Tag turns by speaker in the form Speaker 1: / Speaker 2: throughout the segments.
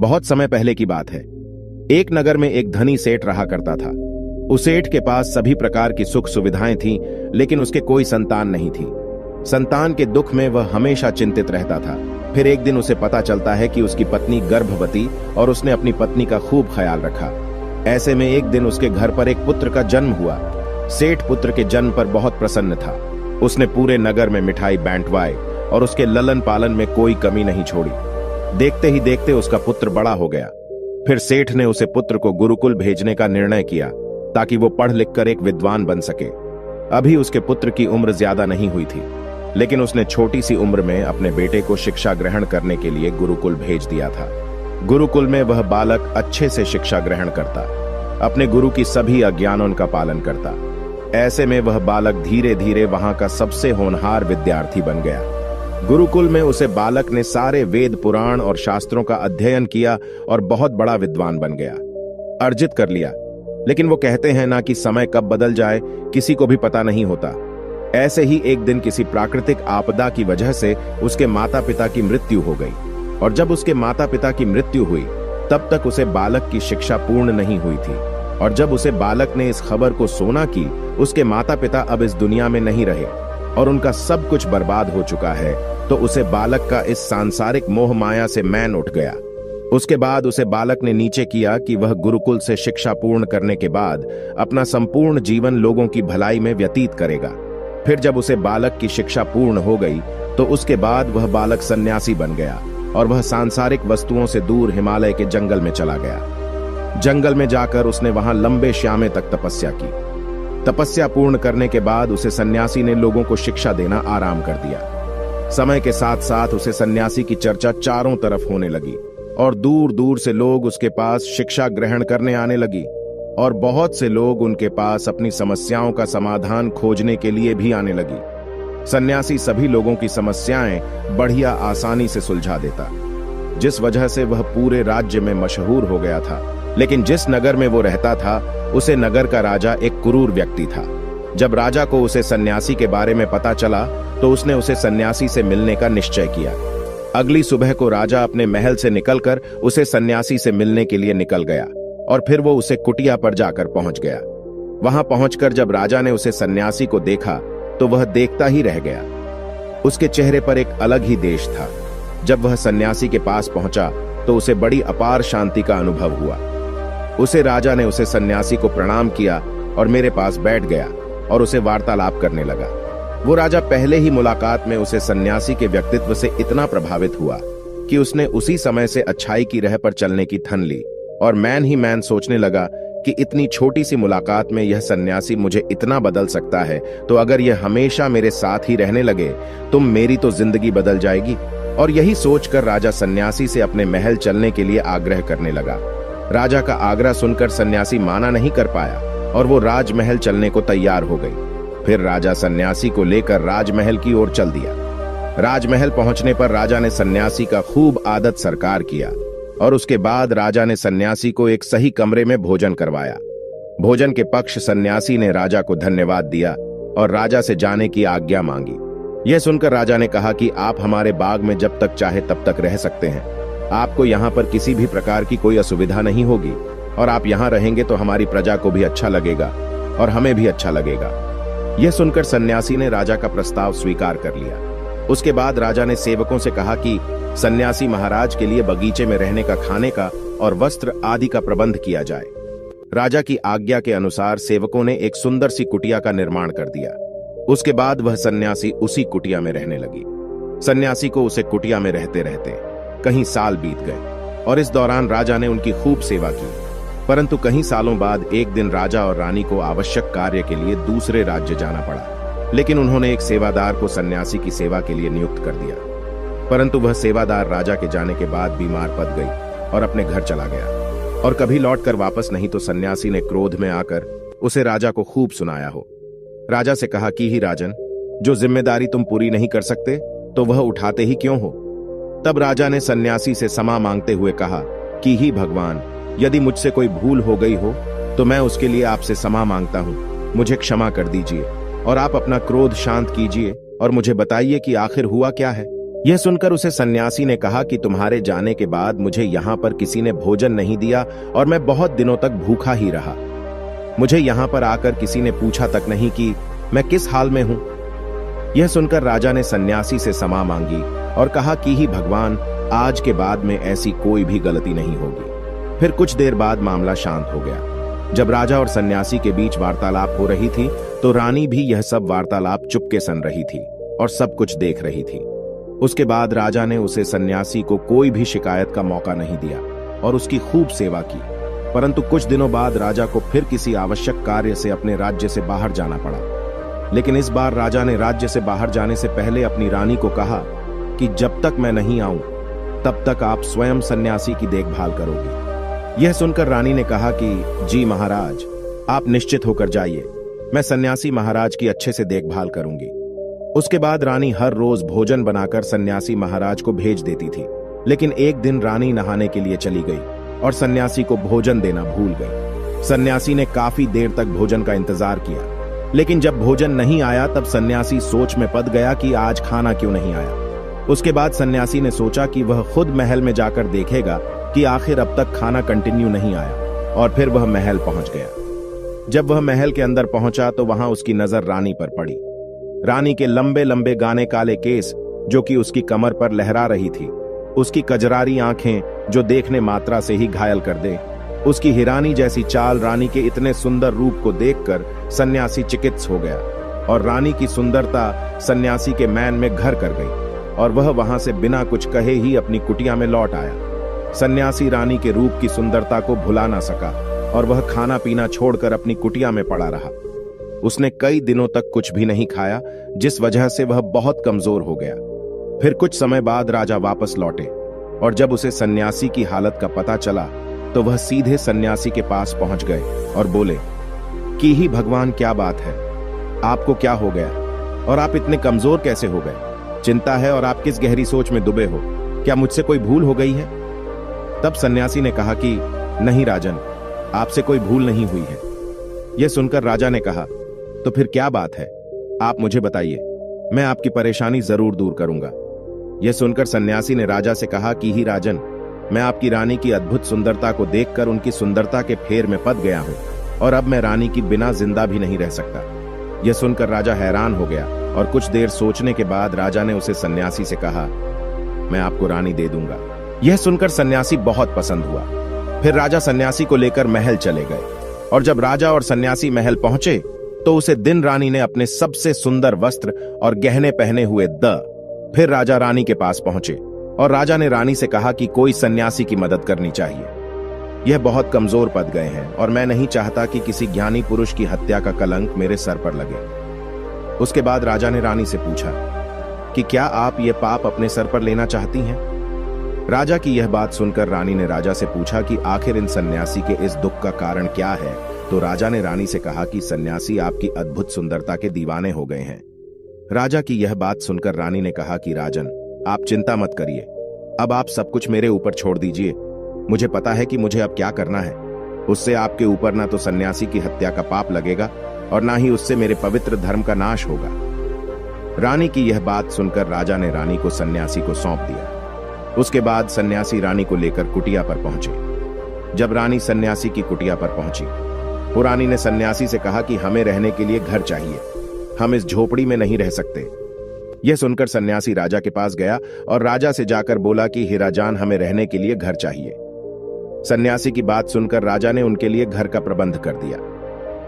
Speaker 1: बहुत समय पहले की बात है। एक नगर में एक धनी सेठ रहा करता था। उस सेठ के पास सभी प्रकार की सुख सुविधाएं थीं, लेकिन उसके कोई संतान नहीं थी। संतान के दुख में वह हमेशा चिंतित रहता था। फिर एक दिन उसे पता चलता है कि उसकी पत्नी गर्भवती और उसने अपनी पत्नी का खूब ख्याल रखा। ऐसे में एक दिन उसके घर पर एक पुत्र का जन्म हुआ। सेठ पुत्र के जन्म पर बहुत प्रसन्न था। उसने पूरे नगर में मिठाई बांटवाई और उसके ललन पालन में कोई कमी नहीं छोड़ी। देखते ही देखते उसका पुत्र बड़ा हो गया। फिर सेठ ने उसे पुत्र को गुरुकुल भेजने का निर्णय किया ताकि वो पढ़ लिखकर एक विद्वान बन सके। अभी उसके पुत्र की उम्र ज्यादा नहीं हुई थी, लेकिन उसने छोटी सी उम्र में अपने बेटे को शिक्षा ग्रहण करने के लिए गुरुकुल भेज दिया था। गुरुकुल में वह बालक अच्छे से शिक्षा ग्रहण करता, अपने गुरु की सभी आज्ञाओं का पालन करता। ऐसे में वह बालक धीरे धीरे वहां का सबसे होनहार विद्यार्थी बन गया। गुरुकुल में उसे बालक ने सारे वेद पुराण और शास्त्रों का अध्ययन किया और बहुत बड़ा विद्वान बन गया, अर्जित कर लिया। लेकिन वो कहते हैं ना कि समय कब बदल जाए किसी को भी पता नहीं होता। ऐसे ही एक दिन किसी प्राकृतिक आपदा की वजह से उसके माता पिता की मृत्यु हो गई, और जब उसके माता पिता की मृत्यु हुई तब तक उसे बालक की शिक्षा पूर्ण नहीं हुई थी। और जब उसे बालक ने इस खबर को सुना कि उसके माता पिता अब इस दुनिया में नहीं रहे और उनका सब कुछ बर्बाद हो चुका है, तो उसे बालक का इस सांसारिक मोह माया से मैन उठ गया। उसके बाद उसे बालक ने नीचे किया कि वह गुरुकुल से शिक्षा पूर्ण करने के बाद अपना संपूर्ण जीवन लोगों की भलाई में व्यतीत करेगा। फिर जब उसे बालक की शिक्षा पूर्ण हो गई तो उसके बाद वह बालक सन्यासी बन गया और वह सांसारिक वस्तुओं से दूर हिमालय के जंगल में चला गया। जंगल में जाकर उसने वहां लंबे श्यामे तक तपस्या की। तपस्या पूर्ण करने के बाद उसे सन्यासी ने लोगों को शिक्षा देना आराम कर दिया। समय के साथ साथ उसे सन्यासी की चर्चा चारों तरफ होने लगी और दूर दूर से लोग उसके पास शिक्षा ग्रहण करने आने लगी, और बहुत से लोग उनके पास अपनी समस्याओं का समाधान खोजने के लिए भी आने लगी। सन्यासी सभी लोगों की समस्याएं बढ़िया आसानी से सुलझा देता, जिस वजह से वह पूरे राज्य में मशहूर हो गया था। लेकिन जिस नगर में वो रहता था उसे नगर का राजा एक क्रूर व्यक्ति था। जब राजा को उसे सन्यासी के बारे में पता चला तो उसने उसे सन्यासी से मिलने का निश्चय किया। अगली सुबह को राजा अपने महल से निकलकर उसे सन्यासी से मिलने के लिए निकल गया, और फिर वो उसे कुटिया पर जाकर पहुंच गया। वहां पहुंचकर जब राजा ने उसे सन्यासी को देखा तो वह देखता ही रह गया। उसके चेहरे पर एक अलग ही देश था। जब वह सन्यासी के पास पहुंचा तो उसे बड़ी अपार शांति का अनुभव हुआ। उसे राजा ने उसे सन्यासी को प्रणाम किया और मेरे पास बैठ गया और उसे वार्तालाप करने लगा। वो राजा पहले ही मुलाकात में उसे सन्यासी के व्यक्तित्व से इतना प्रभावित हुआ कि उसने उसी समय से अच्छाई की राह पर चलने की ठन ली, और मैन ही मैन सोचने लगा कि इतनी छोटी सी मुलाकात में यह सन्यासी मुझे इतना बदल सकता है, तो अगर यह हमेशा मेरे साथ ही रहने लगे तो मेरी तो जिंदगी बदल जाएगी। और यही सोचकर राजा सन्यासी से अपने महल चलने के लिए आग्रह करने लगा। राजा का आग्रह सुनकर सन्यासी माना नहीं कर पाया और वो राजमहल चलने को तैयार हो गई। फिर राजा सन्यासी को लेकर राजमहल की ओर चल दिया। राजमहल पहुंचने पर राजा ने सन्यासी का खूब आदर सत्कार किया, और उसके बाद राजा ने सन्यासी को एक सही कमरे में भोजन करवाया। भोजन के पक्ष सन्यासी ने राजा को धन्यवाद दिया और राजा से जाने की आज्ञा मांगी। यह सुनकर राजा ने कहा कि आप हमारे बाग में जब तक चाहे तब तक रह सकते हैं। आपको यहाँ पर किसी भी प्रकार की कोई असुविधा नहीं होगी, और आप यहाँ रहेंगे तो हमारी प्रजा को भी अच्छा लगेगा और हमें भी अच्छा लगेगा। यह सुनकर सन्यासी ने राजा का प्रस्ताव स्वीकार कर लिया। उसके बाद राजा ने सेवकों से कहा कि सन्यासी महाराज के लिए बगीचे में रहने का, खाने का और वस्त्र आदि का प्रबंध किया जाए। राजा की आज्ञा के अनुसार सेवकों ने एक सुंदर सी कुटिया का निर्माण कर दिया। उसके बाद वह सन्यासी उसी कुटिया में रहने लगी। सन्यासी को उसे कुटिया में रहते रहते कई साल बीत गए, और इस दौरान राजा ने उनकी खूब सेवा की। परंतु कई सालों बाद एक दिन राजा और रानी को आवश्यक कार्य के लिए दूसरे राज्य जाना पड़ा, लेकिन उन्होंने एक सेवादार को सन्यासी की सेवा के लिए नियुक्त कर दिया। परंतु वह सेवादार राजा के जाने के बाद बीमार पड़ गई और अपने घर चला गया, और कभी लौटकर वापस नहीं। तो सन्यासी ने क्रोध में आकर उसे राजा को खूब सुनाया हो। राजा से कहा कि ही राजन, जो जिम्मेदारी तुम पूरी नहीं कर सकते तो वह उठाते ही क्यों हो। तब राजा ने सन्यासी से क्षमा मांगते हुए कहा कि ही भगवान, यदि मुझसे कोई भूल हो गई हो तो मैं उसके लिए आपसे क्षमा मांगता हूँ। मुझे क्षमा कर दीजिए और आप अपना क्रोध शांत कीजिए और मुझे बताइए कि आखिर हुआ क्या है। यह सुनकर उसे सन्यासी ने कहा कि तुम्हारे जाने के बाद मुझे यहां पर किसी ने भोजन नहीं दिया और मैं बहुत दिनों तक भूखा ही रहा। मुझे यहां पर आकर किसी ने पूछा तक नहीं कि मैं किस हाल में हूं। यह सुनकर राजा ने सन्यासी से क्षमा मांगी और कहा कि ही भगवान, आज के बाद में ऐसी कोई भी गलती नहीं होगी। फिर कुछ देर बाद मामला शांत हो गया। जब राजा और सन्यासी के बीच वार्तालाप हो रही थी तो रानी भी यह सब वार्तालाप चुपके सुन रही थी और सब कुछ देख रही थी। उसके बाद राजा ने उसे सन्यासी को कोई भी शिकायत का मौका नहीं दिया और उसकी खूब सेवा की। परंतु कुछ दिनों बाद राजा को फिर किसी आवश्यक कार्य से अपने राज्य से बाहर जाना पड़ा। लेकिन इस बार राजा ने राज्य से बाहर जाने से पहले अपनी रानी को कहा कि जब तक मैं नहीं आऊं तब तक आप स्वयं सन्यासी की देखभाल करोगी। यह सुनकर रानी ने कहा कि जी महाराज, आप निश्चित होकर जाइए, मैं सन्यासी महाराज की अच्छे से देखभाल करूंगी। उसके बाद रानी हर रोज भोजन बनाकर सन्यासी महाराज को भेज देती थी। लेकिन एक दिन रानी नहाने के लिए चली गई और सन्यासी को भोजन देना भूल गई। सन्यासी ने काफी देर तक भोजन का इंतजार किया, लेकिन जब भोजन नहीं आया तब सन्यासी सोच में पड़ गया कि आज खाना क्यों नहीं आया। उसके बाद सन्यासी ने सोचा कि वह खुद महल में जाकर देखेगा कि आखिर अब तक खाना कंटिन्यू नहीं आया, और फिर वह महल पहुंच गया। जब वह महल के अंदर पहुंचा तो वहां उसकी नजर रानी पर पड़ी। रानी के लंबे लंबे गाने काले केस जो कि उसकी कमर पर लहरा रही थी, उसकी कजरारी आंखें जो देखने मात्रा से ही घायल कर दे, उसकी हिरानी जैसी चाल, रानी के इतने सुंदर रूप को देखकर सन्यासी चिकित्स हो गया और रानी की सुंदरता सन्यासी के मैन में घर कर गई और वह वहां से बिना कुछ कहे ही अपनी कुटिया में लौट आया। सन्यासी रानी के रूप की सुंदरता को भुला ना सका और वह खाना पीना छोड़कर अपनी कुटिया में पड़ा रहा। उसने कई दिनों तक कुछ भी नहीं खाया, जिस वजह से वह बहुत कमजोर हो गया। फिर कुछ समय बाद राजा वापस लौटे और जब उसे सन्यासी की हालत का पता चला तो वह सीधे सन्यासी के पास पहुंच गए और बोले कि ही भगवान, क्या बात है, आपको क्या हो गया और आप इतने कमजोर कैसे हो गए? चिंता है और आप किस गहरी सोच में डूबे हो? क्या मुझसे कोई भूल हो गई है? तब सन्यासी ने कहा कि नहीं राजन, आपसे कोई भूल नहीं हुई है। यह सुनकर राजा ने कहा, तो फिर क्या बात है, आप मुझे बताइए, मैं आपकी परेशानी जरूर दूर करूंगा। यह सुनकर सन्यासी ने राजा से कहा कि ही राजन, मैं आपकी रानी की अद्भुत सुंदरता को देखकर उनकी सुंदरता के फेर में पड़ गया हूं और अब मैं रानी की बिना जिंदा भी नहीं रह सकता। यह सुनकर राजा हैरान हो गया और कुछ देर सोचने के बाद राजा ने उसे सन्यासी से कहा, मैं आपको रानी दे दूंगा। यह सुनकर सन्यासी बहुत पसंद हुआ। फिर राजा सन्यासी को लेकर महल चले गए और जब राजा और सन्यासी महल पहुंचे तो उसे दिन रानी ने अपने सबसे सुंदर वस्त्र और गहने पहने हुए फिर राजा रानी के पास पहुंचे और राजा ने रानी से कहा कि कोई सन्यासी की मदद करनी चाहिए। यह बहुत कमजोर पड़ गए हैं और मैं नहीं चाहता कि किसी ज्ञानी पुरुष की हत्या का कलंक मेरे सर पर लगे। उसके बाद राजा ने रानी से पूछा कि क्या आप यह पाप अपने सर पर लेना चाहती हैं? राजा की यह बात सुनकर रानी ने राजा से पूछा कि आखिर इन सन्यासी के इस दुख का कारण क्या है। तो राजा ने रानी से कहा कि सन्यासी आपकी अद्भुत सुंदरता के दीवाने हो गए हैं। राजा की यह बात सुनकर रानी ने कहा कि राजन, आप चिंता मत करिए, अब आप सब कुछ मेरे ऊपर छोड़ दीजिए। मुझे पता है कि मुझे अब क्या करना है। उससे आपके ऊपर ना तो सन्यासी की हत्या का पाप लगेगा और ना ही उससे मेरे पवित्र धर्म का नाश होगा। रानी की यह बात सुनकर राजा ने रानी को सन्यासी को सौंप दिया। उसके बाद सन्यासी रानी को लेकर कुटिया पर पहुंचे। जब रानी सन्यासी की कुटिया पर पहुंची तो रानी ने सन्यासी से कहा कि हमें रहने के लिए घर चाहिए, हम इस झोपड़ी में नहीं रह सकते। यह सुनकर सन्यासी राजा के पास गया और राजा से जाकर बोला कि हीराजान, हमें रहने के लिए घर चाहिए। सन्यासी की बात सुनकर राजा ने उनके लिए घर का प्रबंध कर दिया।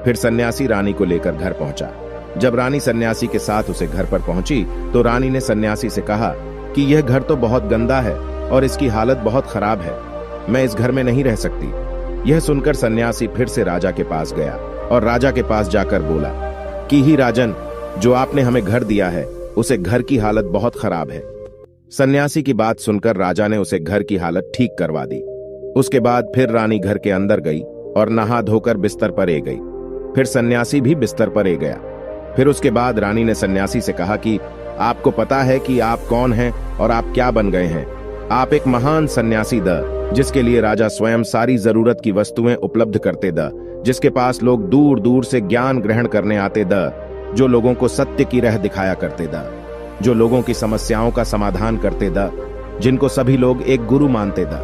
Speaker 1: फिर सन्यासी रानी को लेकर घर पहुंचा। जब रानी सन्यासी के साथ उसे घर पर पहुंची तो रानी ने सन्यासी से कहा कि यह घर तो बहुत गंदा है और इसकी हालत बहुत खराब है, मैं इस घर में नहीं रह सकती। यह सुनकर सन्यासी फिर से राजा के पास गया और राजा के पास जाकर बोला कि ही राजन, जो आपने हमें घर दिया है उसे घर की हालत बहुत खराब है। सन्यासी की बात सुनकर राजा ने उसे घर की हालत ठीक करवा दी। उसके बाद फिर रानी घर के अंदर गई और नहा धोकर बिस्तर पर ए गई। फिर सन्यासी भी बिस्तर पर ए गया। फिर उसके बाद रानी ने सन्यासी से कहा कि आपको पता है कि आप कौन हैं और आप क्या बन गए हैं। आप एक महान सन्यासी जिसके लिए राजा स्वयं सारी जरूरत की वस्तुएं उपलब्ध करते जिसके पास लोग दूर दूर से ज्ञान ग्रहण करने आते जो लोगों को सत्य की राह दिखाया करते जो लोगों की समस्याओं का समाधान करते दा, जिनको सभी लोग एक गुरु मानते दा,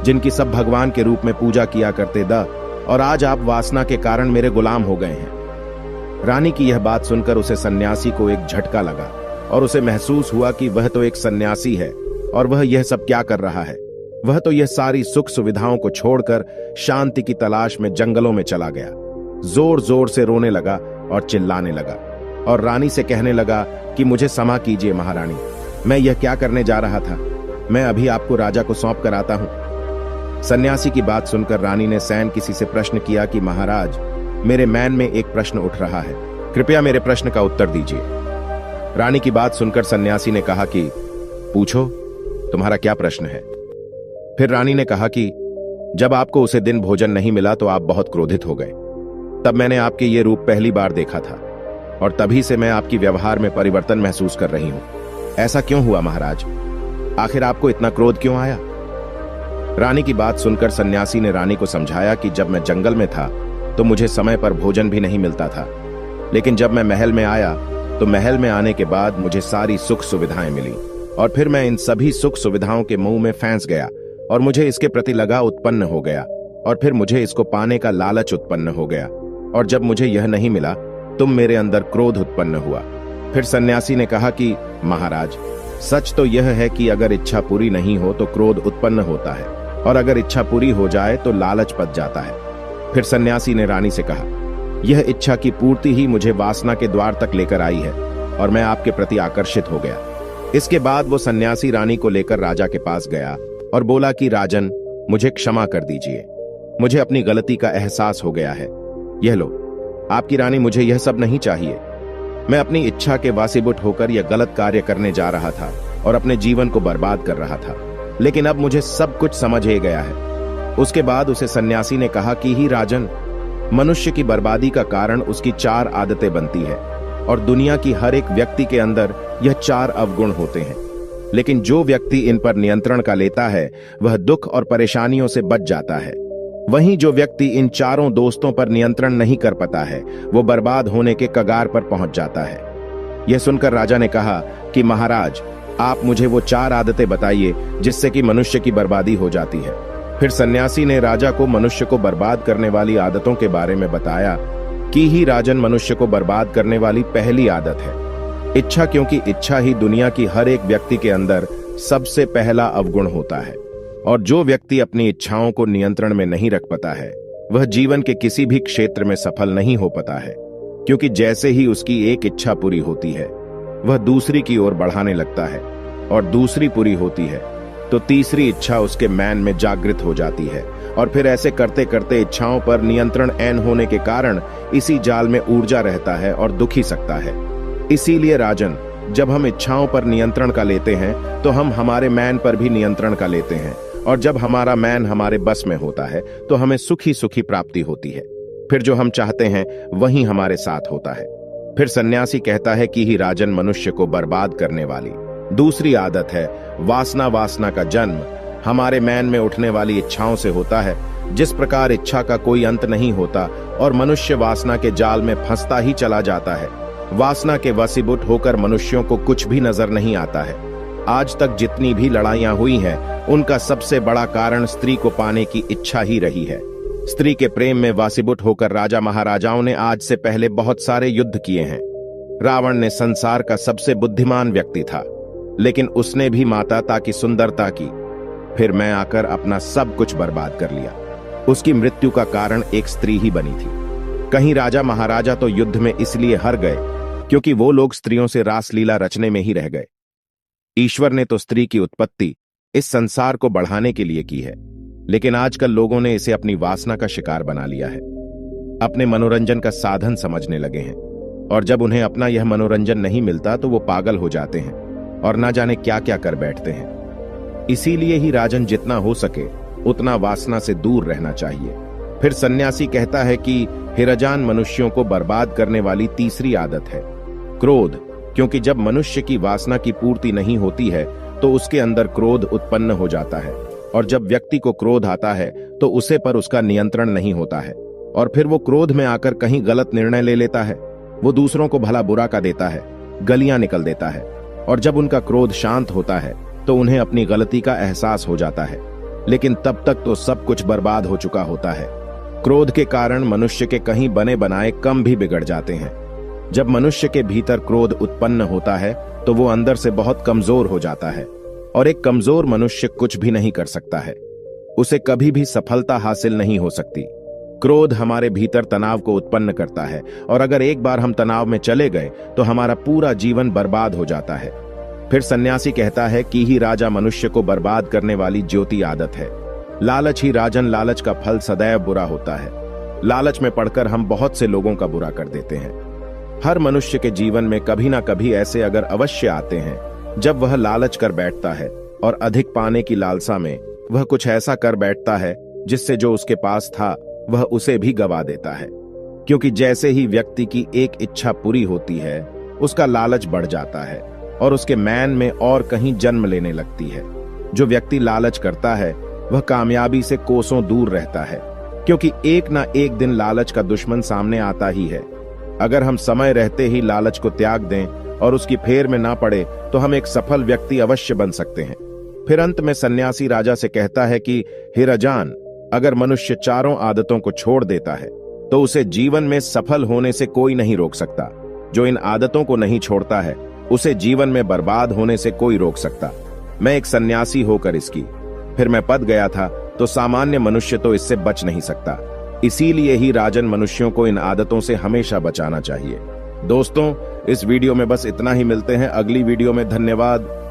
Speaker 1: जिनकी सब भगवान के रूप में पूजा किया करते दा, और आज आप वासना के कारण मेरे गुलाम हो गए हैं। रानी की यह बात सुनकर उसे सन्यासी को एक झटका लगा और उसे महसूस हुआ कि वह तो एक सन्यासी है और वह यह सब क्या कर रहा है। वह तो यह सारी सुख सुविधाओं को छोड़कर शांति की तलाश में जंगलों में चला गया। जोर जोर से रोने लगा और चिल्लाने लगा और रानी से कहने लगा कि मुझे क्षमा कीजिए महारानी, मैं यह क्या करने जा रहा था। मैं अभी आपको राजा को सौंप कर आता हूं। सन्यासी की बात सुनकर रानी ने सैन किसी से प्रश्न किया कि महाराज, मेरे मन में एक प्रश्न उठ रहा है, कृपया मेरे प्रश्न का उत्तर दीजिए। रानी की बात सुनकर सन्यासी ने कहा कि पूछो, तुम्हारा क्या प्रश्न है। फिर रानी ने कहा कि जब आपको उसे दिन भोजन नहीं मिला तो आप बहुत क्रोधित हो गए। तब मैंने आपके ये रूप पहली बार देखा था और तभी से मैं आपकी व्यवहार में परिवर्तन महसूस कर रही हूं। ऐसा क्यों हुआ महाराज? आखिर आपको इतना क्रोध क्यों आया? रानी की बात सुनकर सन्यासी ने रानी को समझाया कि जब मैं जंगल में था तो मुझे समय पर भोजन भी नहीं मिलता था, लेकिन जब मैं महल में आया तो महल में आने के बाद मुझे सारी सुख सुविधाएं मिली और फिर मैं इन सभी सुख सुविधाओं के मुंह में फंस गया और मुझे इसके प्रति लगाव उत्पन्न हो गया और फिर मुझे इसको पाने का लालच उत्पन्न हो गया, और जब मुझे यह नहीं मिला तुम मेरे अंदर क्रोध उत्पन्न हुआ। फिर सन्यासी ने कहा कि महाराज, सच तो यह है कि अगर इच्छा पूरी नहीं हो तो क्रोध उत्पन्न होता है और अगर इच्छा पूरी हो जाए तो लालच पच जाता है। फिर सन्यासी ने रानी से कहा, यह इच्छा की पूर्ति ही मुझे वासना के द्वार तक लेकर आई है और मैं आपके प्रति आकर्षित हो गया। इसके बाद वो सन्यासी रानी को लेकर राजा के पास गया और बोला कि राजन, मुझे क्षमा कर दीजिए, मुझे अपनी गलती का एहसास हो गया है। यह लो, आपकी रानी, मुझे यह सब नहीं चाहिए। मैं अपनी इच्छा के वासीबुट होकर यह गलत कार्य करने जा रहा था और अपने जीवन को बर्बाद कर रहा था, लेकिन अब मुझे सब कुछ समझ ही गया है। उसके बाद उसे सन्यासी ने कहा कि ही राजन, मनुष्य की बर्बादी का कारण उसकी 4 आदतें बनती है और दुनिया की हर एक व्यक्ति के अंदर यह 4 अवगुण होते हैं, लेकिन जो व्यक्ति इन पर नियंत्रण का लेता है वह दुख और परेशानियों से बच जाता है। वहीं जो व्यक्ति इन 4 दोस्तों पर नियंत्रण नहीं कर पाता है वो बर्बाद होने के कगार पर पहुंच जाता है। यह सुनकर राजा ने कहा कि महाराज, आप मुझे वो 4 आदतें बताइए जिससे कि मनुष्य की बर्बादी हो जाती है। फिर सन्यासी ने राजा को मनुष्य को बर्बाद करने वाली आदतों के बारे में बताया कि ही राजन, मनुष्य को बर्बाद करने वाली पहली आदत है इच्छा, क्योंकि इच्छा ही दुनिया की हर एक व्यक्ति के अंदर सबसे पहला अवगुण होता है और जो व्यक्ति अपनी इच्छाओं को नियंत्रण में नहीं रख पाता है वह जीवन के किसी भी क्षेत्र में सफल नहीं हो पाता है, क्योंकि जैसे ही उसकी एक इच्छा पूरी होती है वह दूसरी की ओर बढ़ाने लगता है और दूसरी पूरी होती है तो तीसरी इच्छा उसके मन में जागृत हो जाती है और फिर ऐसे करते करते इच्छाओं पर नियंत्रण ऐन होने के कारण इसी जाल में ऊर्जा रहता है और दुखी सकता है। इसीलिए राजन, जब हम इच्छाओं पर नियंत्रण का लेते हैं तो हम हमारे मन पर भी नियंत्रण का लेते हैं और जब हमारा मन हमारे बस में होता है तो हमें सुखी सुखी प्राप्ति होती है। फिर जो हम चाहते हैं वही हमारे साथ होता है। फिर सन्यासी कहता है कि ही राजन, मनुष्य को बर्बाद करने वाली दूसरी आदत है वासना। वासना का जन्म हमारे मन में उठने वाली इच्छाओं से होता है। जिस प्रकार इच्छा का कोई अंत नहीं होता और मनुष्य वासना के जाल में फंसता ही चला जाता है, वासना के वशीभूत होकर मनुष्यों को कुछ भी नजर नहीं आता है। आज तक जितनी भी लड़ाइयां हुई हैं उनका सबसे बड़ा कारण स्त्री को पाने की इच्छा ही रही है। स्त्री के प्रेम में वशीभूत होकर राजा महाराजाओं ने आज से पहले बहुत सारे युद्ध किए हैं। रावण ने संसार का सबसे बुद्धिमान व्यक्ति था, लेकिन उसने भी माता की सुंदरता की। फिर मैं आकर अपना सब कुछ बर्बाद कर लिया। उसकी मृत्यु का कारण एक स्त्री ही बनी थी। कहीं राजा महाराजा तो युद्ध में इसलिए हार गए क्योंकि वो लोग स्त्रियों से रासलीला रचने में ही रह गए। ईश्वर ने तो स्त्री की उत्पत्ति इस संसार को बढ़ाने के लिए की है, लेकिन आजकल लोगों ने इसे अपनी वासना का शिकार बना लिया है, अपने मनोरंजन का साधन समझने लगे हैं और जब उन्हें अपना यह मनोरंजन नहीं मिलता तो वो पागल हो जाते हैं और ना जाने क्या क्या कर बैठते हैं। इसीलिए ही राजन, जितना हो सके उतना वासना से दूर रहना चाहिए। फिर सन्यासी कहता है कि हिरजान, मनुष्यों को बर्बाद करने वाली तीसरी आदत है क्रोध, क्योंकि जब मनुष्य की वासना की पूर्ति नहीं होती है तो उसके अंदर क्रोध उत्पन्न हो जाता है और जब व्यक्ति को क्रोध आता है तो उसे पर उसका नियंत्रण नहीं होता है और फिर वो क्रोध में आकर कहीं गलत निर्णय ले लेता है। वो दूसरों को भला बुरा का देता है, गलियां निकल देता है और जब उनका क्रोध शांत होता है तो उन्हें अपनी गलती का एहसास हो जाता है, लेकिन तब तक तो सब कुछ बर्बाद हो चुका होता है। क्रोध के कारण मनुष्य के कहीं बने बनाए काम भी बिगड़ जाते हैं। जब मनुष्य के भीतर क्रोध उत्पन्न होता है तो वो अंदर से बहुत कमजोर हो जाता है, और एक कमजोर मनुष्य कुछ भी नहीं कर सकता है। उसे कभी भी सफलता हासिल नहीं हो सकती। क्रोध हमारे भीतर तनाव को उत्पन्न करता है, और अगर एक बार हम तनाव में चले गए तो हमारा पूरा जीवन बर्बाद हो जाता है। फिर सन्यासी कहता है कि ही राजा मनुष्य को बर्बाद करने वाली ज्योति आदत है। लालच ही राजन, लालच का फल सदैव बुरा होता है। लालच में पड़कर हम बहुत से लोगों का बुरा कर देते हैं। हर मनुष्य के जीवन में कभी ना कभी ऐसे अगर अवश्य आते हैं जब वह लालच कर बैठता है, और अधिक पाने की लालसा में वह कुछ ऐसा कर बैठता है जिससे जो उसके पास था वह उसे भी गवा देता है। क्योंकि जैसे ही व्यक्ति की एक इच्छा पूरी होती है उसका लालच बढ़ जाता है और उसके मैन में और कहीं जन्म लेने लगती है। जो व्यक्ति लालच करता है वह कामयाबी से कोसों दूर रहता है, क्योंकि एक ना एक दिन लालच का दुश्मन सामने आता ही है। अगर हम समय रहते ही लालच को त्याग दें और उसकी फेर में ना पड़े तो हम एक सफल व्यक्ति अवश्य बन सकते हैं। फिर अंत में सन्यासी राजा से कहता है कि हे राजन, अगर मनुष्य चारों आदतों को छोड़ देता है तो उसे जीवन में सफल होने से कोई नहीं रोक सकता। जो इन आदतों को नहीं छोड़ता है उसे जीवन में बर्बाद होने से कोई रोक सकता। मैं एक सन्यासी होकर इसकी फिर मैं पद गया था तो सामान्य मनुष्य तो इससे बच नहीं सकता। इसीलिए ही राजन मनुष्यों को इन आदतों से हमेशा बचाना चाहिए। दोस्तों, इस वीडियो में बस इतना ही। मिलते हैं अगली वीडियो में। धन्यवाद।